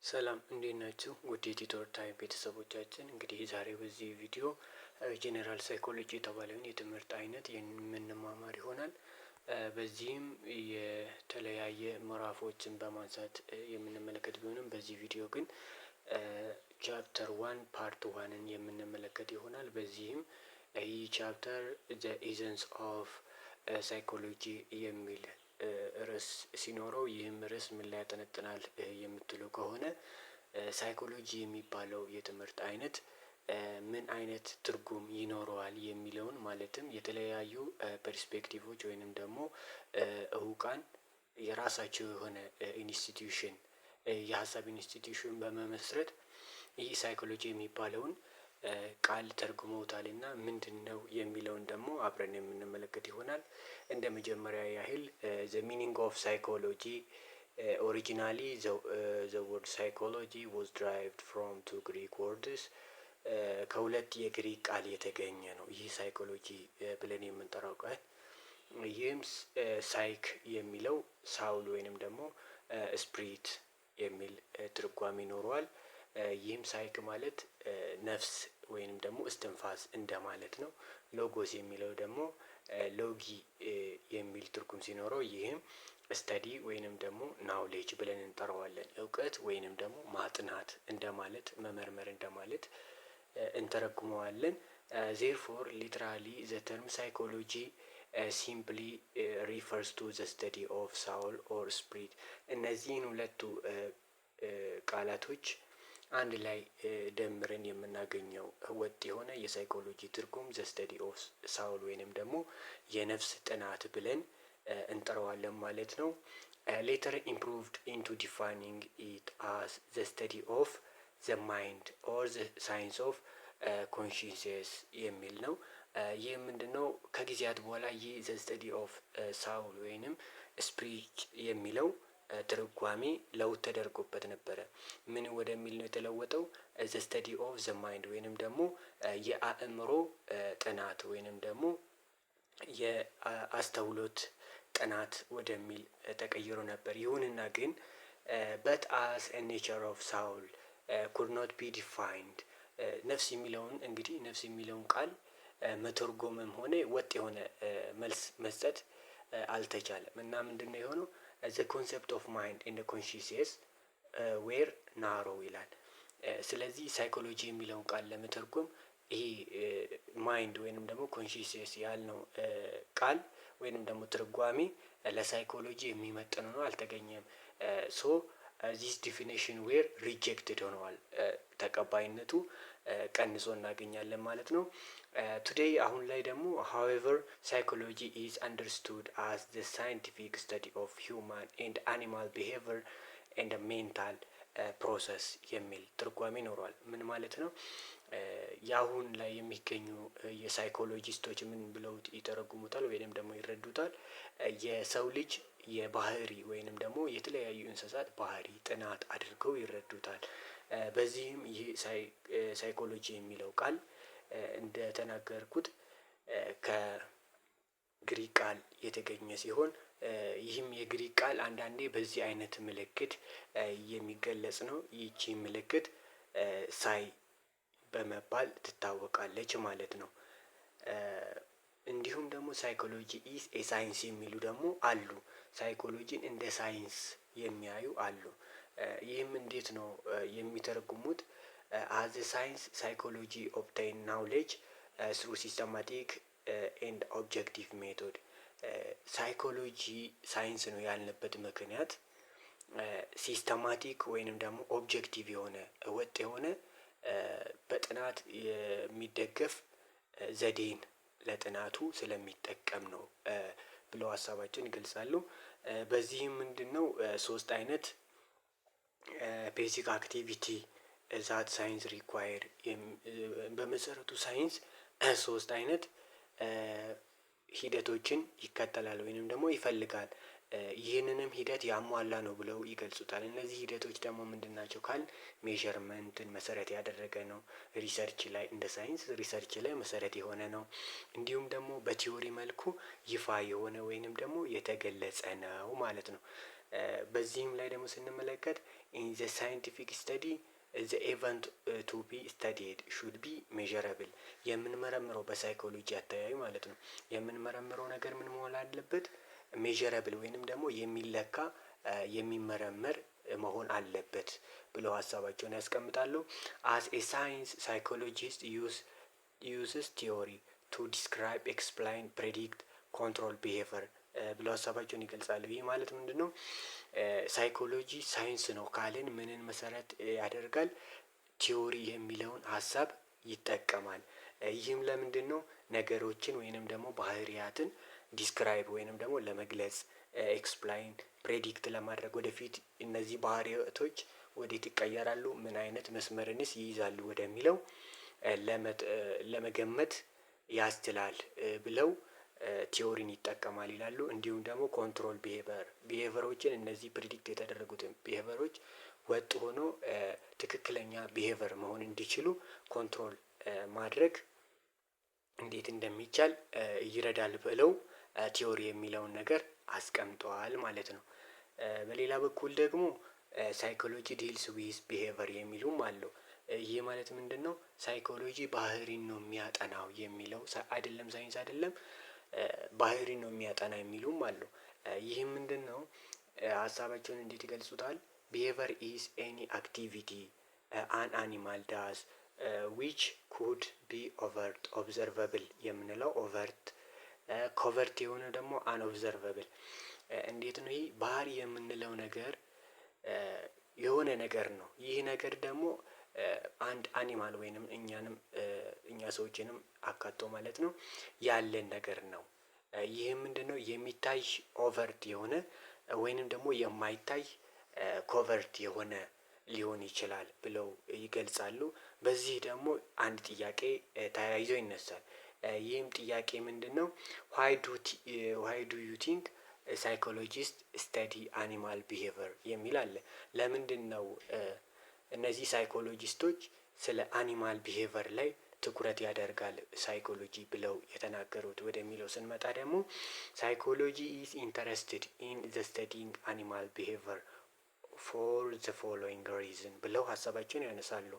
ሰላም እንዴት ናችሁ? ውድ የቲቶር ታይም ቤተሰቦቻችን እንግዲህ ዛሬ በዚህ ቪዲዮ ጄኔራል ሳይኮሎጂ የተባለውን የትምህርት አይነት የምንማማር ይሆናል። በዚህም የተለያየ ምዕራፎችን በማንሳት የምንመለከት ቢሆንም በዚህ ቪዲዮ ግን ቻፕተር 1 ፓርት 1ን የምንመለከት ይሆናል። በዚህም ይህ ቻፕተር ዘ ኢዘንስ ኦፍ ሳይኮሎጂ የሚል ርዕስ ሲኖረው ይህም ርዕስ ምን ላይ ያጠነጥናል የምትሉ ከሆነ ሳይኮሎጂ የሚባለው የትምህርት አይነት ምን አይነት ትርጉም ይኖረዋል የሚለውን ማለትም የተለያዩ ፐርስፔክቲቮች ወይንም ደግሞ እውቃን የራሳቸው የሆነ ኢንስቲትዩሽን የሀሳብ ኢንስቲትዩሽን በመመስረት ይህ ሳይኮሎጂ የሚባለውን ቃል ተርጉመውታል እና ምንድነው የሚለውን ደግሞ አብረን የምንመለከት ይሆናል። እንደ መጀመሪያ ያህል the meaning of psychology originally the word psychology was derived from two Greek words ከሁለት የግሪክ ቃል የተገኘ ነው ይህ ሳይኮሎጂ ብለን የምንጠራው ቃል። ይህም ሳይክ የሚለው ሳውል ወይንም ደግሞ ስፕሪት የሚል ትርጓሜ ይኖረዋል። ይህም ሳይክ ማለት ነፍስ ወይንም ደግሞ እስትንፋስ እንደማለት ነው። ሎጎስ የሚለው ደግሞ ሎጊ የሚል ትርጉም ሲኖረው ይህም ስተዲ ወይንም ደግሞ ናውሌጅ ብለን እንጠራዋለን። እውቀት ወይንም ደግሞ ማጥናት እንደማለት መመርመር እንደማለት እንተረጉመዋለን። therefore literally the term psychology simply refers to the study of soul or spirit እነዚህን ሁለቱ ቃላቶች አንድ ላይ ደምረን የምናገኘው ወጥ የሆነ የሳይኮሎጂ ትርጉም ዘ ስተዲ ኦፍ ሳውል ወይንም ደግሞ የነፍስ ጥናት ብለን እንጠራዋለን ማለት ነው። ሌተር ኢምፕሩቭድ ኢንቱ ዲፋይኒንግ ኢት አስ ዘ ስተዲ ኦፍ ዘ ማይንድ ኦር ዘ ሳይንስ ኦፍ ኮንሺየስ የሚል ነው። ይህ ምንድነው? ከጊዜያት በኋላ ይህ ዘ ስተዲ ኦፍ ሳውል ወይንም ስፒሪት የሚለው ትርጓሜ ለውጥ ተደርጎበት ነበረ። ምን ወደሚል ነው የተለወጠው? ዘ ስተዲ ኦፍ ዘ ማይንድ ወይንም ደግሞ የአእምሮ ጥናት ወይንም ደግሞ የአስተውሎት ጥናት ወደሚል ተቀይሮ ነበር። ይሁንና ግን but as a nature of soul could not be defined ነፍስ የሚለውን እንግዲህ ነፍስ የሚለውን ቃል መተርጎምም ሆነ ወጥ የሆነ መልስ መስጠት አልተቻለም እና ምንድነው የሆነው? the concept of mind and the consciousness were narrow ይላል። ስለዚህ ሳይኮሎጂ የሚለውን ቃል ለመተርጎም ይሄ ማይንድ ወይንም ደግሞ ኮንሺየስ ያልነው ቃል ወይንም ደግሞ ትርጓሜ ለሳይኮሎጂ የሚመጥን ነው አልተገኘም። ሶ ዚስ ዲፊኒሽን ዌር ሪጀክትድ ሆነዋል። ተቀባይነቱ ቀንሶ እናገኛለን ማለት ነው። ቱዴይ አሁን ላይ ደግሞ however psychology is understood as the scientific study of human and animal behavior and mental process የሚል ትርጓሜ ይኖረዋል። ምን ማለት ነው? የአሁን ላይ የሚገኙ የሳይኮሎጂስቶች ምን ብለው ይተረጉሙታል ወይንም ደግሞ ይረዱታል? የሰው ልጅ የባህሪ ወይንም ደግሞ የተለያዩ እንስሳት ባህሪ ጥናት አድርገው ይረዱታል። በዚህም ይህ ሳይኮሎጂ የሚለው ቃል እንደተናገርኩት ከግሪክ ቃል የተገኘ ሲሆን ይህም የግሪክ ቃል አንዳንዴ በዚህ አይነት ምልክት የሚገለጽ ነው። ይህቺ ምልክት ሳይ በመባል ትታወቃለች ማለት ነው። እንዲሁም ደግሞ ሳይኮሎጂ ኢዝ ኤ ሳይንስ የሚሉ ደግሞ አሉ። ሳይኮሎጂን እንደ ሳይንስ የሚያዩ አሉ። ይህም እንዴት ነው የሚተረጉሙት? as a science psychology obtain knowledge through systematic and objective method ሳይኮሎጂ ሳይንስ ነው ያልንበት ምክንያት ሲስተማቲክ ወይንም ደግሞ ኦብጀክቲቭ የሆነ ወጥ የሆነ በጥናት የሚደገፍ ዘዴን ለጥናቱ ስለሚጠቀም ነው ብለው ሀሳባቸውን ይገልጻሉ። በዚህም ምንድነው ሶስት አይነት ቤዚክ አክቲቪቲ ዛት ሳይንስ ሪኳየር በመሰረቱ ሳይንስ ሶስት አይነት ሂደቶችን ይከተላል ወይንም ደግሞ ይፈልጋል። ይህንንም ሂደት ያሟላ ነው ብለው ይገልጹታል። እነዚህ ሂደቶች ደግሞ ምንድናቸው ካል ሜዠርመንትን መሰረት ያደረገ ነው። ሪሰርች ላይ እንደ ሳይንስ ሪሰርች ላይ መሰረት የሆነ ነው። እንዲሁም ደግሞ በቲዮሪ መልኩ ይፋ የሆነ ወይንም ደግሞ የተገለጸ ነው ማለት ነው። በዚህም ላይ ደግሞ ስንመለከት ኢን ዘ ሳይንቲፊክ ስተዲ ዘ ኤቨንት ቱ ቢ ስተዲድ ሹድ ቢ ሜዠረብል የምንመረምረው በሳይኮሎጂ አተያይ ማለት ነው። የምንመረምረው ነገር ምን መሆን አለበት? ሜዠረብል ወይንም ደግሞ የሚለካ የሚመረመር መሆን አለበት ብለው ሀሳባቸውን ያስቀምጣሉ። አስ ኤ ሳይንስ ሳይኮሎጂስት ዩዝስ ቲዮሪ ቱ ዲስክራይብ ኤክስፕላይን ፕሬዲክት ኮንትሮል ቢሄቨር ብለው ሀሳባቸውን ይገልጻሉ። ይህ ማለት ምንድን ነው? ሳይኮሎጂ ሳይንስ ነው ካልን ምንን መሰረት ያደርጋል? ቲዮሪ የሚለውን ሀሳብ ይጠቀማል። ይህም ለምንድን ነው? ነገሮችን ወይንም ደግሞ ባህሪያትን ዲስክራይብ ወይንም ደግሞ ለመግለጽ ኤክስፕላይን ፕሬዲክት ለማድረግ ወደፊት እነዚህ ባህሪያቶች ወዴት ይቀየራሉ፣ ምን አይነት መስመርንስ ይይዛሉ ወደሚለው ለመገመት ያስችላል ብለው ቲዮሪን ይጠቀማል ይላሉ። እንዲሁም ደግሞ ኮንትሮል ቢሄቨሮችን እነዚህ ፕሪዲክት የተደረጉትን ቢሄቨሮች ወጥ ሆኖ ትክክለኛ ቢሄቨር መሆን እንዲችሉ ኮንትሮል ማድረግ እንዴት እንደሚቻል ይረዳል ብለው ቲዮሪ የሚለውን ነገር አስቀምጠዋል ማለት ነው። በሌላ በኩል ደግሞ ሳይኮሎጂ ዲልስ ዊዝ ቢሄቨር የሚሉም አለው። ይህ ማለት ምንድን ነው? ሳይኮሎጂ ባህሪን ነው የሚያጠናው የሚለው አይደለም፣ ሳይንስ አይደለም፣ ባህሪን ነው የሚያጠና የሚሉም አሉ። ይህም ምንድን ነው? ሀሳባቸውን እንዴት ይገልጹታል? ቢሄቨር ኢዝ ኤኒ አክቲቪቲ አን አኒማል ዳስ ዊች ኩድ ቢ ኦቨርት ኦብዘርቨብል የምንለው ኦቨርት፣ ኮቨርት የሆነ ደግሞ አንኦብዘርቨብል። እንዴት ነው? ይህ ባህሪ የምንለው ነገር የሆነ ነገር ነው። ይህ ነገር ደግሞ አንድ አኒማል ወይንም እኛ ሰዎችንም አካቶ ማለት ነው ያለን ነገር ነው። ይህም ምንድን ነው? የሚታይ ኦቨርት የሆነ ወይንም ደግሞ የማይታይ ኮቨርት የሆነ ሊሆን ይችላል ብለው ይገልጻሉ። በዚህ ደግሞ አንድ ጥያቄ ተያይዞ ይነሳል። ይህም ጥያቄ ምንድን ነው? ዋይ ዱ ዩ ቲንክ ሳይኮሎጂስት ስተዲ አኒማል ቢሄቨር የሚል አለ። ለምንድን ነው እነዚህ ሳይኮሎጂስቶች ስለ አኒማል ቢሄቨር ላይ ትኩረት ያደርጋል ሳይኮሎጂ ብለው የተናገሩት ወደሚለው ስንመጣ ደግሞ ሳይኮሎጂ ኢዝ ኢንተረስትድ ኢን ዘ ስተዲንግ አኒማል ቢሄቨር ፎር ዘ ፎሎዊንግ ሪዝን ብለው ሀሳባቸውን ያነሳሉ።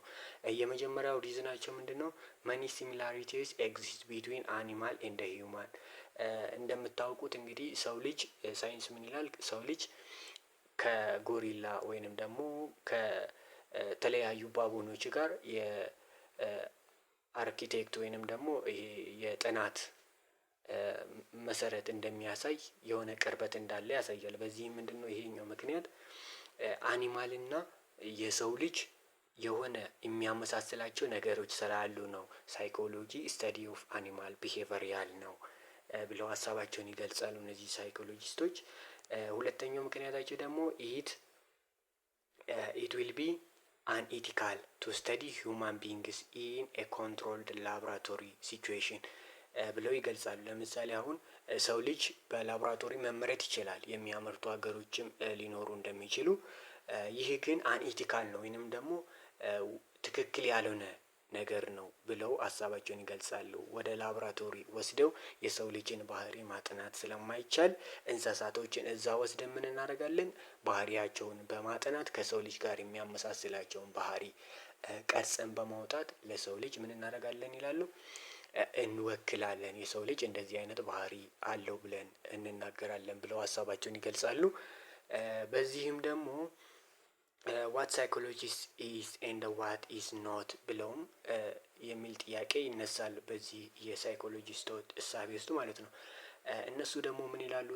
የመጀመሪያው ሪዝናቸው ምንድን ነው? መኒ ሲሚላሪቲስ ኤግዚስት ቢትዊን አኒማል ኤንድ ሂውማን። እንደምታውቁት እንግዲህ ሰው ልጅ ሳይንስ ምን ይላል? ሰው ልጅ ከጎሪላ ወይንም ደግሞ ከተለያዩ ባቡኖች ጋር የአርኪቴክት ወይንም ደግሞ የጥናት መሰረት እንደሚያሳይ የሆነ ቅርበት እንዳለ ያሳያል። በዚህ ምንድን ነው ይሄኛው ምክንያት? አኒማልና የሰው ልጅ የሆነ የሚያመሳስላቸው ነገሮች ስላሉ ነው ሳይኮሎጂ ስተዲ ኦፍ አኒማል ቢሄቨር ያል ነው ብለው ሀሳባቸውን ይገልጻሉ እነዚህ ሳይኮሎጂስቶች። ሁለተኛው ምክንያታቸው ደግሞ ኢት ዊል ቢ አንኢቲካል ቱ ስተዲ ሂውማን ቢንግስ ኢን ኤ ኮንትሮልድ ላቦራቶሪ ሲቹዌሽን ብለው ይገልጻሉ። ለምሳሌ አሁን ሰው ልጅ በላቦራቶሪ መመረት ይችላል፣ የሚያመርቱ ሀገሮችም ሊኖሩ እንደሚችሉ። ይህ ግን አንኢቲካል ነው ወይንም ደግሞ ትክክል ያልሆነ ነገር ነው ብለው ሀሳባቸውን ይገልጻሉ። ወደ ላቦራቶሪ ወስደው የሰው ልጅን ባህሪ ማጥናት ስለማይቻል እንስሳቶችን እዛ ወስደን ምን እናደርጋለን? ባህሪያቸውን በማጥናት ከሰው ልጅ ጋር የሚያመሳስላቸውን ባህሪ ቀርጸን በማውጣት ለሰው ልጅ ምን እናደርጋለን ይላሉ? እንወክላለን። የሰው ልጅ እንደዚህ አይነት ባህሪ አለው ብለን እንናገራለን ብለው ሀሳባቸውን ይገልጻሉ። በዚህም ደግሞ ዋት ሳይኮሎጂስት ኢዝ ኤንድ ዋት ኢዝ ኖት ብለውም የሚል ጥያቄ ይነሳል በዚህ የሳይኮሎጂስቶች እሳቤ ውስጥ ማለት ነው። እነሱ ደግሞ ምን ይላሉ?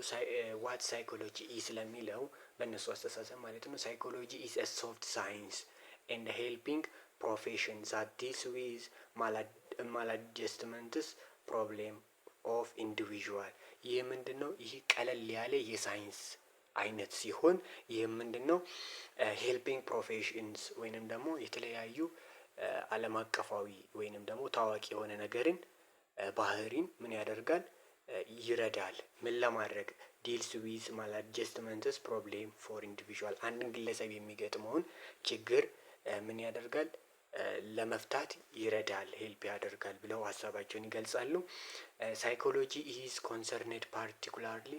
ዋት ሳይኮሎጂ ኢዝ ለሚለው በእነሱ አስተሳሰብ ማለት ነው ሳይኮሎጂ ኢዝ አ ሶፍት ሳይንስ ኤንድ ሄልፒንግ ፕሮፌሽን ዛት ዲልስ ዊዝ ማላጀስትመንትስ ፕሮብሌም ኦፍ ኢንዲቪዥዋል። ይህ ምንድን ነው? ይህ ቀለል ያለ የሳይንስ አይነት ሲሆን ይህም ምንድን ነው? ሄልፒንግ ፕሮፌሽንስ ወይንም ደግሞ የተለያዩ ዓለም አቀፋዊ ወይንም ደግሞ ታዋቂ የሆነ ነገርን ባህሪን ምን ያደርጋል? ይረዳል። ምን ለማድረግ? ዲልስ ዊዝ ማላጀስትመንትስ ፕሮብሌም ፎር ኢንዲቪዥዋል። አንድን ግለሰብ የሚገጥመውን ችግር ምን ያደርጋል? ለመፍታት ይረዳል፣ ሄልፕ ያደርጋል ብለው ሀሳባቸውን ይገልጻሉ። ሳይኮሎጂ ኢዝ ኮንሰርንድ ፓርቲኩላርሊ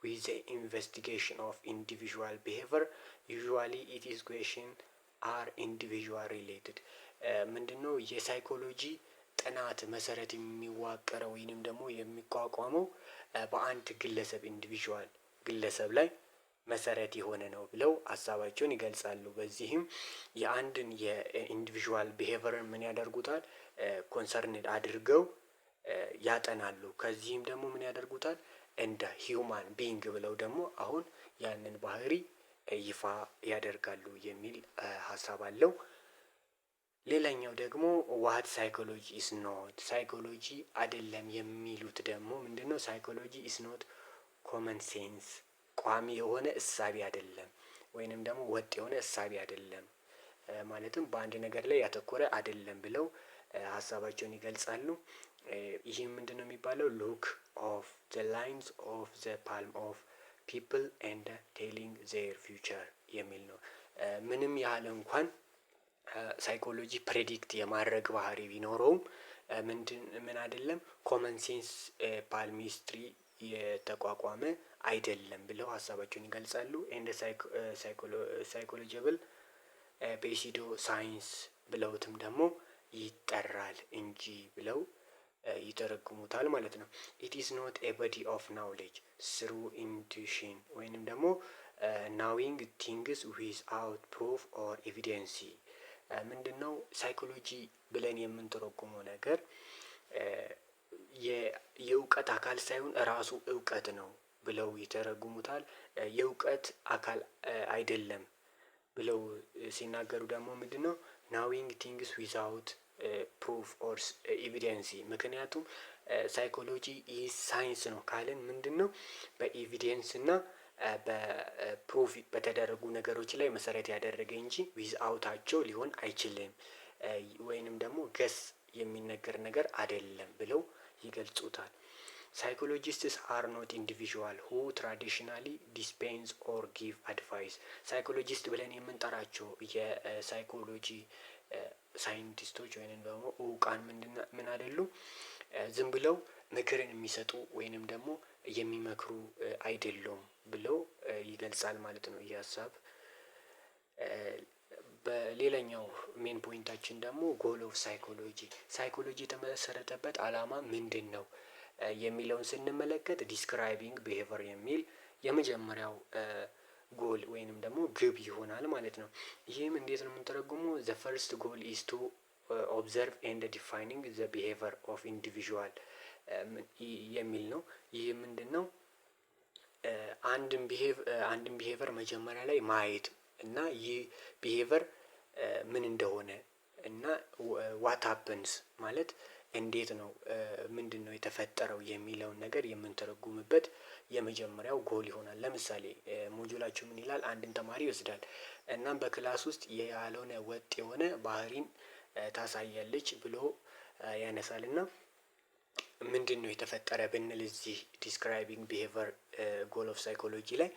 with the investigation of individual behavior. Usually it is question are individual related. ምንድነው የሳይኮሎጂ ጥናት መሰረት የሚዋቀረው ወይንም ደግሞ የሚቋቋመው በአንድ ግለሰብ ኢንዲቪዥዋል ግለሰብ ላይ መሰረት የሆነ ነው ብለው ሀሳባቸውን ይገልጻሉ። በዚህም የአንድን የኢንዲቪዥዋል ቢሄቨርን ምን ያደርጉታል ኮንሰርንድ አድርገው ያጠናሉ። ከዚህም ደግሞ ምን ያደርጉታል እንደ ሂውማን ቢንግ ብለው ደግሞ አሁን ያንን ባህሪ ይፋ ያደርጋሉ የሚል ሀሳብ አለው። ሌላኛው ደግሞ ዋት ሳይኮሎጂ ኢስ ኖት ሳይኮሎጂ አይደለም የሚሉት ደግሞ ምንድነው ሳይኮሎጂ ኢስ ኖት ኮመን ሴንስ ቋሚ የሆነ እሳቤ አይደለም ወይንም ደግሞ ወጥ የሆነ እሳቤ አይደለም ማለትም በአንድ ነገር ላይ ያተኮረ አይደለም ብለው ሀሳባቸውን ይገልጻሉ። ይህም ምንድነው የሚባለው ሉክ ኦፍ ዘ ላይንስ ኦፍ ዘ ፓልም ኦፍ ፒፕል ኤንድ ቴሊንግ ዜር ፊውቸር የሚል ነው። ምንም ያህል እንኳን ሳይኮሎጂ ፕሬዲክት የማድረግ ባህሪ ቢኖረውም ምን አይደለም ኮመን ሴንስ ፓልሚስትሪ የተቋቋመ አይደለም ብለው ሀሳባቸውን ይገልጻሉ። ኤንድ ሳይኮሎጂብል ቤሲዶ ሳይንስ ብለውትም ደግሞ ይጠራል እንጂ ብለው ይተረጉሙታል ማለት ነው። ኢት ኢዝ ኖት ኤ ቦዲ ኦፍ ናውሌጅ ስሩ ኢንቱዊሽን ወይንም ደግሞ ናዊንግ ቲንግስ ዊዝአውት ፕሩፍ ኦር ኤቪደንሲ። ምንድነው ሳይኮሎጂ ብለን የምንተረጉመው ነገር የእውቀት አካል ሳይሆን ራሱ እውቀት ነው ብለው ይተረጉሙታል። የእውቀት አካል አይደለም ብለው ሲናገሩ ደግሞ ምንድነው ናዊንግ ቲንግስ ዊዛውት ፕሩፍ ኦር ኤቪደንሲ። ምክንያቱም ሳይኮሎጂ ይህ ሳይንስ ነው ካልን ምንድነው በኤቪደንስ እና በፕሩፍ በተደረጉ ነገሮች ላይ መሰረት ያደረገ እንጂ ዊዝአውታቸው ሊሆን አይችልም ወይንም ደግሞ ገስ የሚነገር ነገር አይደለም ብለው ይገልጹታል። ሳይኮሎጂስትስ አር ኖት ኢንዲቪዥዋል ሁ ትራዲሽናሊ ዲስፔንስ ኦር ጊቭ አድቫይስ። ሳይኮሎጂስት ብለን የምንጠራቸው የሳይኮሎጂ ሳይንቲስቶች ወይንም ደግሞ እውቃን ምን አይደሉም ዝም ብለው ምክርን የሚሰጡ ወይንም ደግሞ የሚመክሩ አይደሉም ብለው ይገልጻል ማለት ነው ይህ ሀሳብ። በሌላኛው ሜን ፖይንታችን ደግሞ ጎል ኦፍ ሳይኮሎጂ ሳይኮሎጂ የተመሰረተበት አላማ ምንድን ነው የሚለውን ስንመለከት ዲስክራይቢንግ ቢሄቨር የሚል የመጀመሪያው ጎል ወይንም ደግሞ ግብ ይሆናል ማለት ነው። ይህም እንዴት ነው የምንተረጉመው ዘ ፈርስት ጎል ኢዝ ቱ ኦብዘርቭ ኤንድ ዲፋይኒንግ ዘ ቢሄቨር ኦፍ ኢንዲቪዥዋል የሚል ነው። ይህ ምንድነው አንድን ቢሄቨር መጀመሪያ ላይ ማየት እና ይህ ቢሄቨር ምን እንደሆነ እና ዋት ሀፕንስ ማለት እንዴት ነው ምንድነው የተፈጠረው የሚለውን ነገር የምንተረጉምበት የመጀመሪያው ጎል ይሆናል። ለምሳሌ ሞጁላችሁ ምን ይላል አንድን ተማሪ ይወስዳል እናም በክላስ ውስጥ ያልሆነ ወጥ የሆነ ባህሪን ታሳያለች ብሎ ያነሳልና ምንድነው የተፈጠረ ብንል እዚህ ዲስክራይቢንግ ቢሄቨር ጎል ኦፍ ሳይኮሎጂ ላይ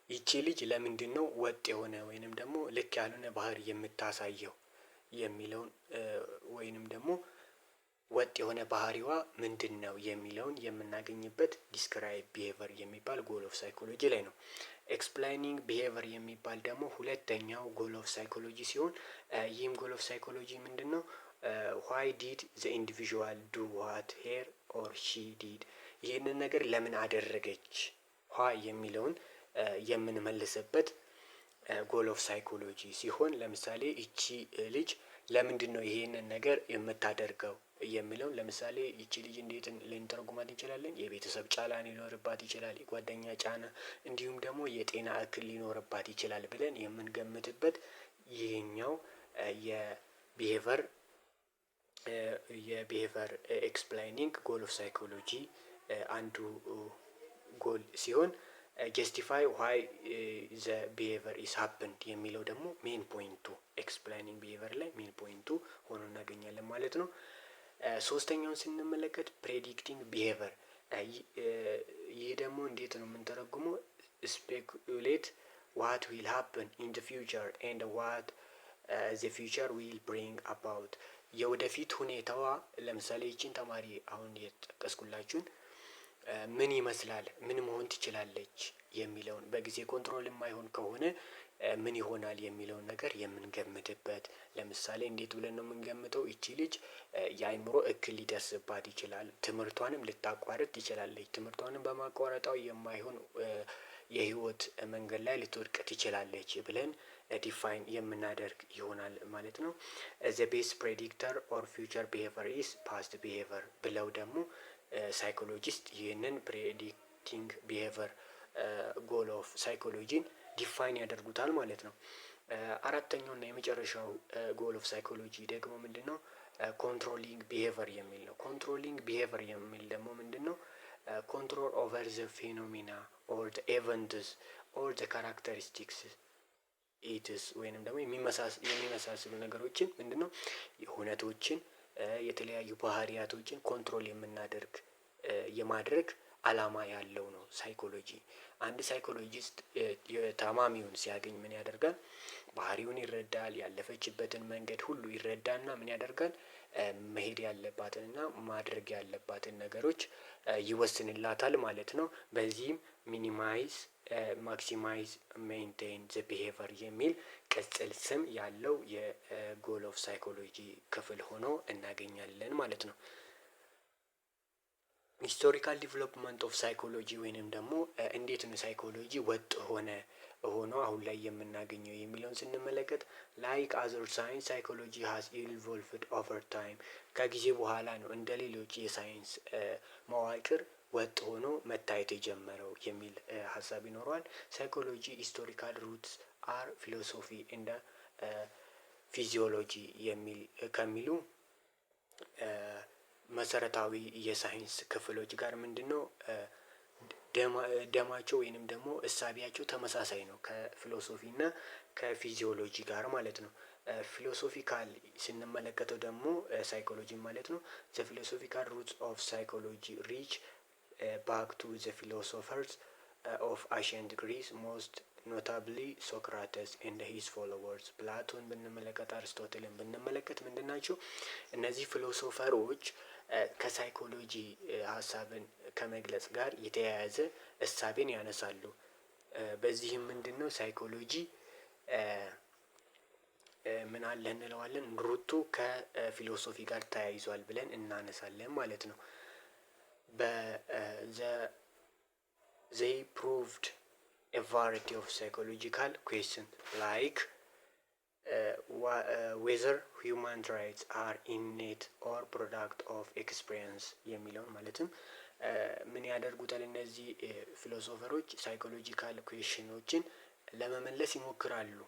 ይቺ ልጅ ለምንድነው ወጥ የሆነ ወይንም ደግሞ ልክ ያልሆነ ባህሪ የምታሳየው የሚለውን ወይንም ደግሞ ወጥ የሆነ ባህሪዋ ምንድነው የሚለውን የምናገኝበት ዲስክራይብ ቢሄቨር የሚባል ጎል ኦፍ ሳይኮሎጂ ላይ ነው። ኤክስፕላይኒንግ ቢሄቨር የሚባል ደግሞ ሁለተኛው ጎል ኦፍ ሳይኮሎጂ ሲሆን ይህም ጎል ኦፍ ሳይኮሎጂ ምንድነው ዋይ ዲድ ዘ ኢንዲቪዥዋል ዱ ዋት ሄር ኦር ሺ ዲድ ይህንን ነገር ለምን አደረገች ዋይ የሚለውን የምንመልስበት ጎል ኦፍ ሳይኮሎጂ ሲሆን ለምሳሌ እቺ ልጅ ለምንድነው ይሄንን ነገር የምታደርገው የሚለውን ለምሳሌ ይቺ ልጅ እንዴት ልንተረጉማት እንችላለን የቤተሰብ ጫና ሊኖርባት ይችላል የጓደኛ ጫና እንዲሁም ደግሞ የጤና እክል ሊኖርባት ይችላል ብለን የምንገምትበት ይሄኛው የቢሄቨር ኤክስፕላይኒንግ ጎል ኦፍ ሳይኮሎጂ አንዱ ጎል ሲሆን ጀስቲፋይ ዋይ ዘ ቢሄቨር ኢስ ሀፕንድ የሚለው ደግሞ ሜን ፖይንቱ ኤክስፕላይኒንግ ቢሄቨር ላይ ሜን ፖይንቱ ሆኖ እናገኛለን ማለት ነው። ሶስተኛውን ስንመለከት ፕሬዲክቲንግ ቢሄቨር ይህ ደግሞ እንዴት ነው የምንተረጉመው ስፔኩሌት ዋት ዊል ሀፕን ኢን ዘ ፊውቸር ኤንድ ዋት ዘ ፊውቸር ዊል ብሪንግ አባውት የወደፊት ሁኔታዋ ለምሳሌ ይቺን ተማሪ አሁን የጠቀስኩላችሁን ምን ይመስላል፣ ምን መሆን ትችላለች የሚለውን በጊዜ ኮንትሮል የማይሆን ከሆነ ምን ይሆናል የሚለውን ነገር የምንገምትበት። ለምሳሌ እንዴት ብለን ነው የምንገምተው? ይቺ ልጅ የአእምሮ እክል ሊደርስባት ይችላል፣ ትምህርቷንም ልታቋርጥ ትችላለች። ትምህርቷንም በማቋረጣው የማይሆን የህይወት መንገድ ላይ ልትወድቅ ትችላለች ብለን ዲፋይን የምናደርግ ይሆናል ማለት ነው። ዘ ቤስት ፕሬዲክተር ኦር ፊውቸር ቢሄቨር ኢዝ ፓስት ቢሄቨር ብለው ደግሞ ሳይኮሎጂስት ይህንን ፕሬዲክቲንግ ቢሄቨር ጎል ኦፍ ሳይኮሎጂን ዲፋይን ያደርጉታል ማለት ነው። አራተኛው እና የመጨረሻው ጎል ኦፍ ሳይኮሎጂ ደግሞ ምንድነው? ኮንትሮሊንግ ቢሄቨር የሚል ነው። ኮንትሮሊንግ ቢሄቨር የሚል ደግሞ ምንድነው? ኮንትሮል ኦቨር ዘ ፌኖሚና ኦር ዘ ኤቨንትስ ኦር ዘ ካራክተሪስቲክስ ኢትስ ወይንም ደግሞ የሚመሳሰሉ ነገሮችን ምንድነው የሁነቶችን የተለያዩ ባህሪያቶችን ኮንትሮል የምናደርግ የማድረግ አላማ ያለው ነው ሳይኮሎጂ። አንድ ሳይኮሎጂስት የታማሚውን ሲያገኝ ምን ያደርጋል? ባህሪውን ይረዳል፣ ያለፈችበትን መንገድ ሁሉ ይረዳና ምን ያደርጋል? መሄድ ያለባትንና ማድረግ ያለባትን ነገሮች ይወስንላታል ማለት ነው። በዚህም ሚኒማይዝ፣ ማክሲማይዝ፣ ሜንቴን ዘ ቢሄቨር የሚል ቅጽል ስም ያለው የጎል ኦፍ ሳይኮሎጂ ክፍል ሆኖ እናገኛለን ማለት ነው። ሂስቶሪካል ዲቨሎፕመንት ኦፍ ሳይኮሎጂ ወይንም ደግሞ እንዴት ነው ሳይኮሎጂ ወጥ ሆኖ አሁን ላይ የምናገኘው የሚለውን ስንመለከት ላይክ አዘር ሳይንስ ሳይኮሎጂ ሃዝ ኢቮልቭድ ኦቨር ታይም ከጊዜ በኋላ ነው እንደ ሌሎች የሳይንስ መዋቅር ወጥ ሆኖ መታየት የጀመረው የሚል ሀሳብ ይኖረዋል። ሳይኮሎጂ ሂስቶሪካል ሩትስ አር ፊሎሶፊ እንደ ፊዚዮሎጂ የሚል ከሚሉ መሰረታዊ የሳይንስ ክፍሎች ጋር ምንድነው ደማቸው ወይንም ደግሞ እሳቢያቸው ተመሳሳይ ነው ከፊሎሶፊ እና ከፊዚዮሎጂ ጋር ማለት ነው። ፊሎሶፊካል ስንመለከተው ደግሞ ሳይኮሎጂ ማለት ነው። ዘ ፊሎሶፊካል ሩትስ ኦፍ ሳይኮሎጂ ሪች ባክ ቱ ዘ ፊሎሶፈርስ ኦፍ አንሸንት ግሪስ ሞስት ኖታብሊ ሶክራተስ ኤንድ ሂዝ ፎሎወርስ። ፕላቶን ብንመለከት፣ አርስቶትልን ብንመለከት ምንድን ናቸው እነዚህ ፊሎሶፈሮች ከሳይኮሎጂ ሀሳብን ከመግለጽ ጋር የተያያዘ እሳቤን ያነሳሉ። በዚህም ምንድነው ሳይኮሎጂ ምን አለ እንለዋለን ሩቱ ከፊሎሶፊ ጋር ተያይዟል ብለን እናነሳለን ማለት ነው። they proved a variety of psychological questions like whether human rights are innate or product of experience የሚለውን ማለትም ምን ያደርጉታል እነዚህ ፊሎሶፈሮች ሳይኮሎጂካል ኩዌሽኖችን ለመመለስ ይሞክራሉ።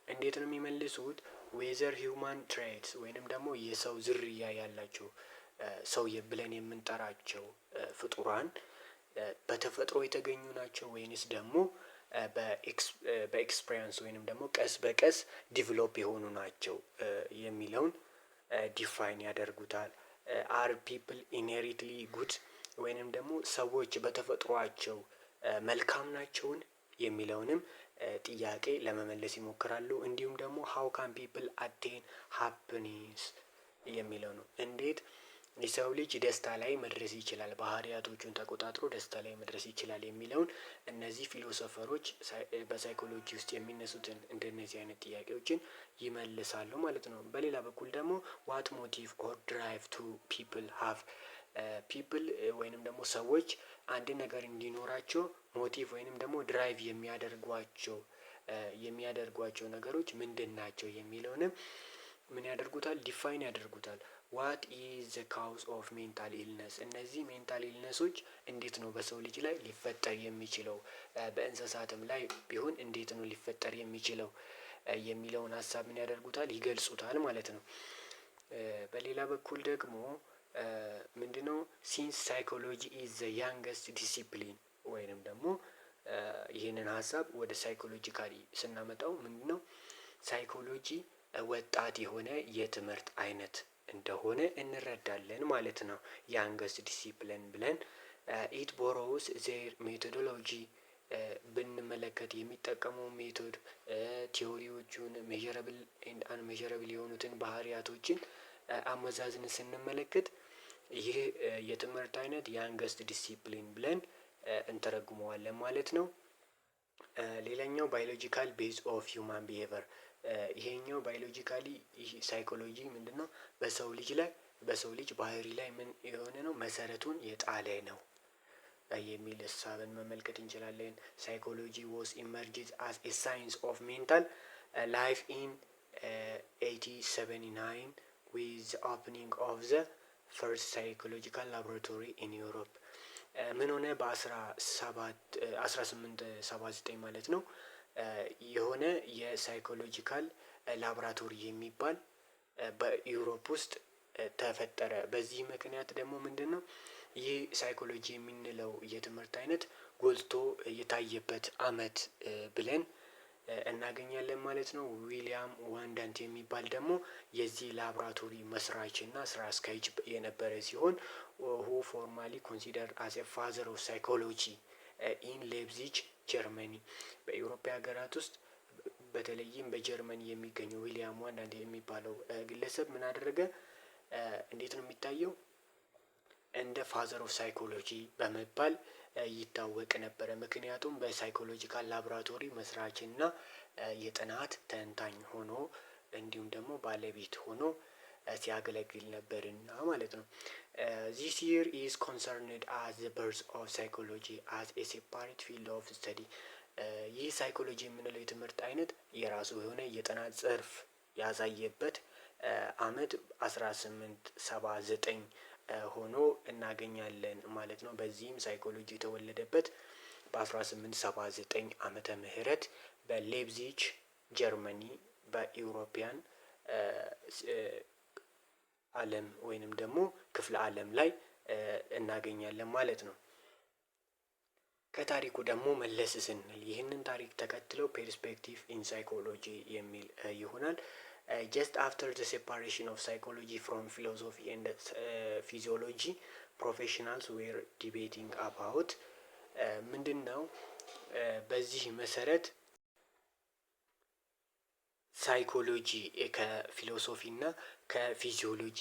እንዴት ነው የሚመልሱት? ዌዘር ሂውማን ትሬትስ ወይንም ደግሞ የሰው ዝርያ ያላቸው ሰው ብለን የምንጠራቸው ፍጡራን በተፈጥሮ የተገኙ ናቸው ወይንስ ደግሞ በኤክስፒሪየንስ ወይንም ደግሞ ቀስ በቀስ ዲቨሎፕ የሆኑ ናቸው የሚለውን ዲፋይን ያደርጉታል። አር ፒፕል ኢንሄሪትሊ ጉድ ወይንም ደግሞ ሰዎች በተፈጥሯቸው መልካም ናቸውን የሚለውንም ጥያቄ ለመመለስ ይሞክራሉ። እንዲሁም ደግሞ ሃው ካን ፒፕል አቴን ሃፒነስ የሚለው ነው። እንዴት የሰው ልጅ ደስታ ላይ መድረስ ይችላል፣ ባህሪያቶቹን ተቆጣጥሮ ደስታ ላይ መድረስ ይችላል የሚለውን እነዚህ ፊሎሶፈሮች በሳይኮሎጂ ውስጥ የሚነሱትን እንደነዚህ አይነት ጥያቄዎችን ይመልሳሉ ማለት ነው። በሌላ በኩል ደግሞ ዋት ሞቲቭ ኦር ድራይቭ ቱ ፒፕል ሃቭ ፒፕል ወይንም ደግሞ ሰዎች አንድ ነገር እንዲኖራቸው ሞቲቭ ወይንም ደግሞ ድራይቭ የሚያደርጓቸው ነገሮች ምንድን ናቸው የሚለውንም ምን ያደርጉታል? ዲፋይን ያደርጉታል። ዋት ኢዝ ዘ ካውዝ ኦፍ ሜንታል ኢልነስ፣ እነዚህ ሜንታል ኢልነሶች እንዴት ነው በሰው ልጅ ላይ ሊፈጠር የሚችለው፣ በእንስሳትም ላይ ቢሆን እንዴት ነው ሊፈጠር የሚችለው የሚለውን ሀሳብ ምን ያደርጉታል? ይገልጹታል ማለት ነው። በሌላ በኩል ደግሞ ምንድነው ሲንስ ሳይኮሎጂ ኢዝ ዘ ያንገስት ዲሲፕሊን ወይንም ደግሞ ይህንን ሀሳብ ወደ ሳይኮሎጂካሊ ስናመጣው ምንድነው ሳይኮሎጂ ወጣት የሆነ የትምህርት አይነት እንደሆነ እንረዳለን ማለት ነው። ያንገስት ዲሲፕሊን ብለን ኢት ቦሮውስ ዜር ሜቶዶሎጂ ብንመለከት የሚጠቀመው ሜቶድ ቲዮሪዎቹን ሜዠረብል ኤንድ አንሜዠረብል የሆኑትን ባህሪያቶችን አመዛዝን ስንመለከት ይህ የትምህርት አይነት ያንገስት ዲሲፕሊን ብለን እንተረጉመዋለን ማለት ነው። ሌላኛው ባዮሎጂካል ቤዝ ኦፍ ሂውማን ቢሄቨር። ይሄኛው ባዮሎጂካሊ ሳይኮሎጂ ምንድነው? በሰው ልጅ ባህሪ ላይ ምን የሆነ ነው? መሰረቱን የጣለ ነው የሚል ሀሳብን መመልከት እንችላለን። ሳይኮሎጂ was emerged as a science of mental life in 1879 with the opening of the first psychological laboratory in Europe። ምን ሆነ? በ1879 ማለት ነው የሆነ የሳይኮሎጂካል ላቦራቶሪ የሚባል በዩሮፕ ውስጥ ተፈጠረ። በዚህ ምክንያት ደግሞ ምንድነው ይህ ሳይኮሎጂ የምንለው የትምህርት አይነት ጎልቶ የታየበት አመት ብለን እናገኛለን ማለት ነው። ዊሊያም ዋንዳንት የሚባል ደግሞ የዚህ ላብራቶሪ መስራች እና ስራ አስኪያጅ የነበረ ሲሆን who formally considered as a father of psychology in ሌፕዚግ ጀርመኒ። በአውሮፓ ሀገራት ውስጥ በተለይም በጀርመኒ የሚገኘው ዊሊያም ዋንዳንት የሚባለው ግለሰብ ምን አደረገ? እንዴት ነው የሚታየው? እንደ ፋዘር ኦፍ ሳይኮሎጂ በመባል ይታወቅ ነበረ። ምክንያቱም በሳይኮሎጂካል ላቦራቶሪ መስራችና የጥናት ተንታኝ ሆኖ እንዲሁም ደግሞ ባለቤት ሆኖ ሲያገለግል ነበርና ማለት ነው። this year is concerned as the birth of psychology as a separate field of study። ይህ ሳይኮሎጂ የምንለው የትምህርት አይነት የራሱ የሆነ የጥናት ዘርፍ ያሳየበት አመት 1879 ሆኖ እናገኛለን ማለት ነው። በዚህም ሳይኮሎጂ የተወለደበት በ1879 ዓመተ ምህረት በሌፕዚግ ጀርመኒ በኢውሮፒያን ዓለም ወይንም ደግሞ ክፍለ ዓለም ላይ እናገኛለን ማለት ነው። ከታሪኩ ደግሞ መለስ ስንል ይህንን ታሪክ ተከትለው ፐርስፔክቲቭ ኢን ሳይኮሎጂ የሚል ይሆናል። just after the separation of psychology from philosophy and physiology professionals were debating about ምንድነው? በዚህ መሰረት ሳይኮሎጂ ከፊሎሶፊ እና ከፊዚዮሎጂ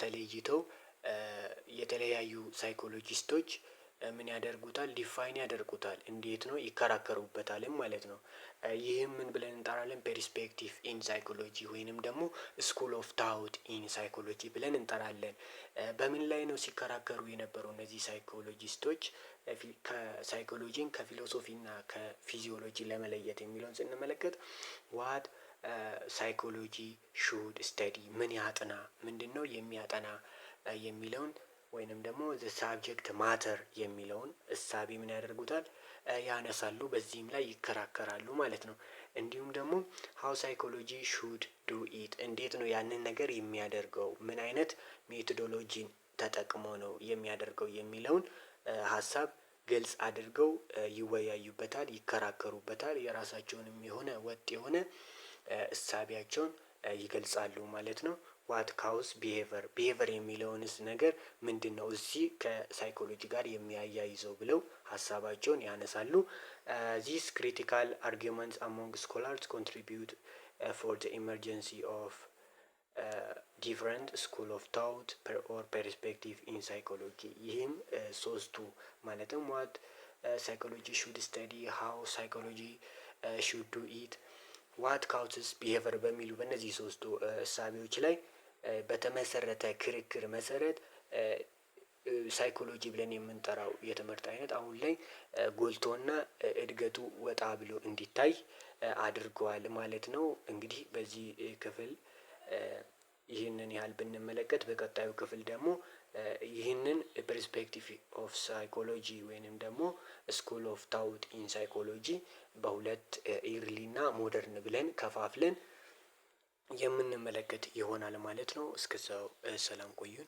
ተለይተው የተለያዩ ሳይኮሎጂስቶች ምን ያደርጉታል? ዲፋይን ያደርጉታል። እንዴት ነው? ይከራከሩበታልም ማለት ነው። ይህም ምን ብለን እንጠራለን? ፐርስፔክቲቭ ኢን ሳይኮሎጂ ወይንም ደግሞ ስኩል ኦፍ ታውት ኢን ሳይኮሎጂ ብለን እንጠራለን። በምን ላይ ነው ሲከራከሩ የነበሩ እነዚህ ሳይኮሎጂስቶች? ከሳይኮሎጂን ከፊሎሶፊ እና ከፊዚዮሎጂ ለመለየት የሚለውን ስንመለከት ዋት ሳይኮሎጂ ሹድ ስተዲ ምን ያጥና፣ ምንድነው የሚያጠና የሚለውን ወይንም ደግሞ ዘ ሳብጀክት ማተር የሚለውን እሳቤ ምን ያደርጉታል? ያነሳሉ። በዚህም ላይ ይከራከራሉ ማለት ነው። እንዲሁም ደግሞ ሃው ሳይኮሎጂ ሹድ ዱ ኢት እንዴት ነው ያንን ነገር የሚያደርገው፣ ምን አይነት ሜቶዶሎጂን ተጠቅሞ ነው የሚያደርገው የሚለውን ሀሳብ ግልጽ አድርገው ይወያዩበታል፣ ይከራከሩበታል። የራሳቸውንም የሆነ ወጥ የሆነ እሳቤያቸውን ይገልጻሉ ማለት ነው። ዋት ካውስ ቢሄቨር የሚለውንስ ነገር ምንድነው እዚህ ከሳይኮሎጂ ጋር የሚያያይዘው ብለው ሀሳባቸውን ያነሳሉ። ዚስ ክሪቲካል አርጊመንትስ አሞንግ ስኮላርስ ኮንትሪቢዩት ፎር ዘ ኢመርጀንሲ ኦፍ ዲፍረንት ስኩል ኦፍ ታውት ኦር ፐርስፔክቲቭ ኢን ሳይኮሎጂ። ይህም ሶስቱ ማለትም ዋት ሳይኮሎጂ ሹድ ስተዲ፣ ሃው ሳይኮሎጂ ሹድ ዱ ኢት፣ ዋት ካውስስ ቢሄቨር በሚሉ በእነዚህ ሶስቱ እሳቤዎች ላይ በተመሰረተ ክርክር መሰረት ሳይኮሎጂ ብለን የምንጠራው የትምህርት አይነት አሁን ላይ ጎልቶና እድገቱ ወጣ ብሎ እንዲታይ አድርገዋል ማለት ነው። እንግዲህ በዚህ ክፍል ይህንን ያህል ብንመለከት በቀጣዩ ክፍል ደግሞ ይህንን ፐርስፔክቲቭ ኦፍ ሳይኮሎጂ ወይንም ደግሞ ስኩል ኦፍ ታውት ኢን ሳይኮሎጂ በሁለት ኢርሊ እና ሞደርን ብለን ከፋፍለን የምንመለከት ይሆናል ማለት ነው። እስከዛው ሰላም ቆዩን።